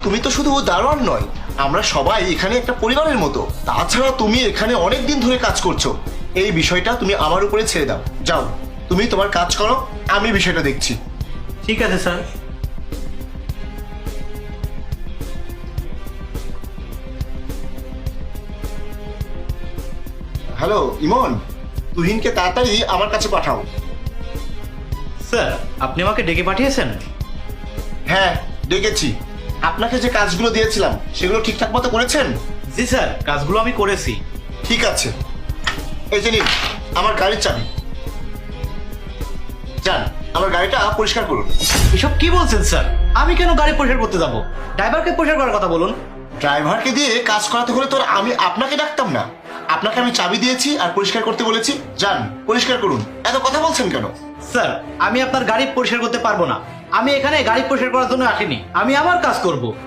তুমি তো শুধু দারোয়ান নয়, আমরা সবাই এখানে একটা পরিবারের মতো। তাছাড়া তুমি এখানে অনেক দিন ধরে কাজ করছো, এই বিষয়টা তুমি আমার উপরে ছেড়ে দাও। যাও, তুমি তোমার কাজ করো, আমি বিষয়টা দেখছি। ঠিক আছে স্যার। হ্যালো ইমন, তুহিনকে তাড়াতাড়ি আমার কাছে পাঠাও। স্যার, আপনি আমাকে ডেকে পাঠিয়েছেন? হ্যাঁ, ডেকেছি। আপনাকে যে কাজগুলো দিয়েছিলাম সেগুলো ঠিকঠাক মতো করেছেন? জি স্যার, কাজগুলো আমি করেছি। ঠিক আছে, এই যে নিন আমার গাড়ির চাবি। যান, আমার গাড়িটা পরিষ্কার করুন। এসব কি বলছেন স্যার? আমি কেন গাড়ি পরিষ্কার করতে যাব? ড্রাইভারকে পরিষ্কার করার কথা বলুন। ড্রাইভারকে দিয়ে কাজ করাতে হলে তো আর আমি আপনাকে ডাকতাম না। আপনাকে আমি চাবি দিয়েছি আর পরিষ্কার করতে বলেছি। যান, পরিষ্কার করুন। এত কথা বলছেন কেন? স্যার, আমি আপনার গাড়ি পরিষ্কার করতে পারবো না। আমি এখানে গাড়ি পরিষ্কার করার জন্য আসিনি, আমি আমার কাজ করব।